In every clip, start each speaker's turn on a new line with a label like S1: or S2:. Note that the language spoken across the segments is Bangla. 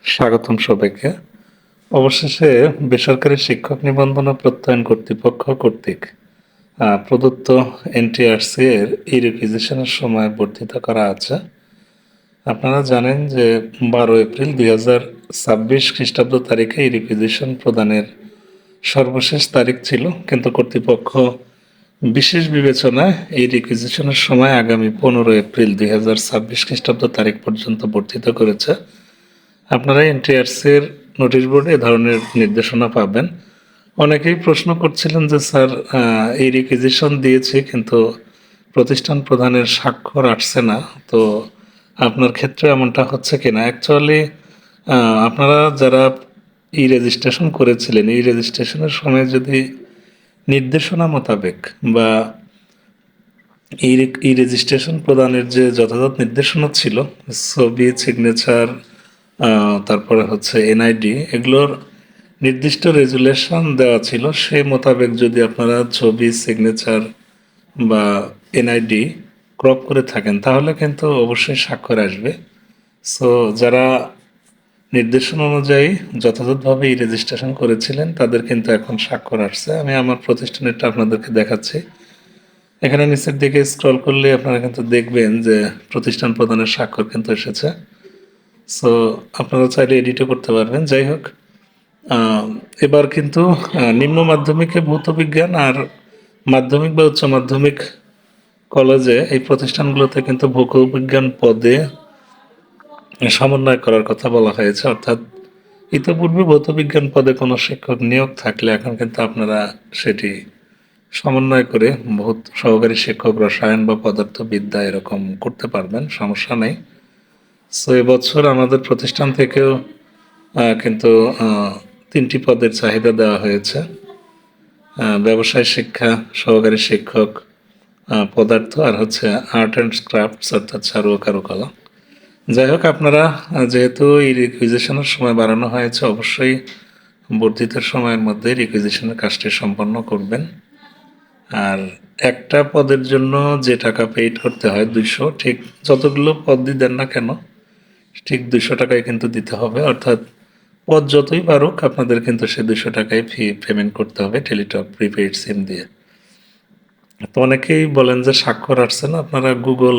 S1: স্বাগতম সবাইকে। অবশেষে বেসরকারি শিক্ষক নিবন্ধন ও প্রত্যয়ন কর্তৃপক্ষ কর্তৃক প্রদত্ত এনটিআরসি এর ই রিকুইজিশনের সময় বর্ধিত করা আছে। আপনারা জানেন যে 12 এপ্রিল 2026 খ্রিস্টাব্দ তারিখে ই রিকুইজিশন প্রদানের সর্বশেষ তারিখ ছিল, কিন্তু কর্তৃপক্ষ বিশেষ বিবেচনায় এই রিকুইজিশনের সময় আগামী 15 এপ্রিল 2026 খ্রিস্টাব্দ তারিখ পর্যন্ত বর্ধিত করেছে। আপনারা এনটিআরসির নোটিশ বোর্ডে এ ধরনের নির্দেশনা পাবেন। অনেকেই প্রশ্ন করছিলেন যে স্যার, এই রিকুইজিশন দিয়েছি কিন্তু প্রতিষ্ঠান প্রধানের স্বাক্ষর আসছে না, তো আপনার ক্ষেত্রে এমনটা হচ্ছে কিনা। অ্যাকচুয়ালি আপনারা যারা ই রেজিস্ট্রেশন করেছিলেন, এই রেজিস্ট্রেশনের সময় যদি নির্দেশনা মোতাবেক বা এই রেজিস্ট্রেশন প্রদানের যে যথাযথ নির্দেশনা ছিল, ছবি, সিগনেচার, তারপরে হচ্ছে এনআইডি, এগুলোর নির্দিষ্ট রেজুলেশন দেওয়া ছিল, সেই মোতাবেক যদি আপনারা ছবি, সিগনেচার বা এনআইডি ক্রপ করে থাকেন তাহলে কিন্তু অবশ্যই স্বাক্ষর আসবে। সো যারা নির্দেশনা অনুযায়ী যথাযথভাবে এই রেজিস্ট্রেশন করেছিলেন তাদের কিন্তু এখন স্বাক্ষর আসছে। আমি আমার প্রতিষ্ঠানেরটা আপনাদেরকে দেখাচ্ছি। এখানে নিচের দিকে স্ক্রল করলে আপনারা কিন্তু দেখবেন যে প্রতিষ্ঠান প্রধানের স্বাক্ষর কিন্তু এসেছে। সো আপনারা চাইলে এডিটও করতে পারবেন। যাই হোক, এবার কিন্তু নিম্ন মাধ্যমিকে ভৌত বিজ্ঞান আর মাধ্যমিক বা উচ্চ মাধ্যমিক কলেজে এই প্রতিষ্ঠানগুলোতে কিন্তু ভৌত বিজ্ঞান পদে সমন্বয় করার কথা বলা হয়েছে। অর্থাৎ ইতিপূর্বে ভৌত বিজ্ঞান পদে কোনো শিক্ষক নিয়োগ থাকলে এখন কিন্তু আপনারা সেটি সমন্বয় করে ভৌত সহকারী শিক্ষক রসায়ন বা পদার্থবিদ্যা এরকম করতে পারবেন, সমস্যা নেই। সো এবছর আমাদের প্রতিষ্ঠান থেকেও কিন্তু 3টি পদের চাহিদা দেওয়া হয়েছে: ব্যবসায় শিক্ষা, সহকারী শিক্ষক, পদার্থ, আর হচ্ছে আর্ট অ্যান্ড ক্রাফটস অর্থাৎ চারু ও কারুকলা। যাই হোক, আপনারা যেহেতু এই রিকুইজিশনের সময় বাড়ানো হয়েছে, অবশ্যই বর্ধিত সময়ের মধ্যে রিকুইজিশনের কাজটি সম্পন্ন করবেন। আর একটা পদের জন্য যে টাকা পেইড করতে হয় 200, ঠিক যতগুলো পদ দেন না কেন ঠিক 200 টাকায় কিন্তু দিতে হবে। অর্থাৎ পদ যতই বাড়ুক আপনাদের কিন্তু সে 200 টাকায় ফি পেমেন্ট করতে হবে টেলিটক প্রিপেইড সিম দিয়ে। তো অনেকেই বলেন যে স্বাক্ষর আসছে না। আপনারা গুগল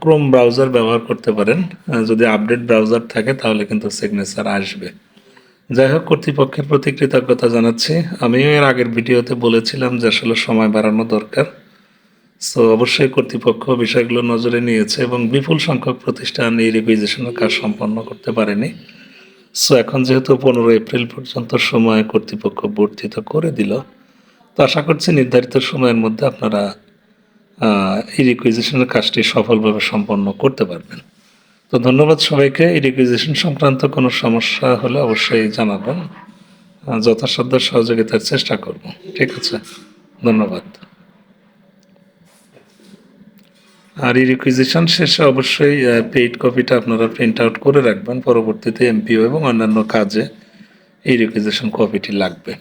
S1: ক্রোম ব্রাউজার ব্যবহার করতে পারেন। যদি আপডেট ব্রাউজার থাকে তাহলে কিন্তু সিগনেচার আসবে। যাই হোক, কর্তৃপক্ষের প্রতি কৃতজ্ঞতা জানাচ্ছি। আমিও এর আগের ভিডিওতে বলেছিলাম যে আসলে সময় বাড়ানো দরকার। সো অবশ্যই কর্তৃপক্ষ বিষয়গুলো নজরে নিয়েছে এবং বিপুল সংখ্যক প্রতিষ্ঠান এই রিকুইজিশনের কাজ সম্পন্ন করতে পারেনি। সো এখন যেহেতু 15 এপ্রিল পর্যন্ত সময় কর্তৃপক্ষ বর্ধিত করে দিল, তো আশা করছি নির্ধারিত সময়ের মধ্যে আপনারা এই রিকুইজিশনের কাজটি সফলভাবে সম্পন্ন করতে পারবেন। তো ধন্যবাদ সবাইকে। এই রিকুইজিশন সংক্রান্ত কোনো সমস্যা হলে অবশ্যই জানাবেন, যথাসাধ্য সহযোগিতার চেষ্টা করব। ঠিক আছে, ধন্যবাদ। আর এই রিকুইজিশন শেষে অবশ্যই পেইড কপিটা আপনারা প্রিন্ট আউট করে রাখবেন, পরবর্তীতে এমপিও এবং অন্যান্য কাজে এই রিকুইজিশন কপিটি লাগবে।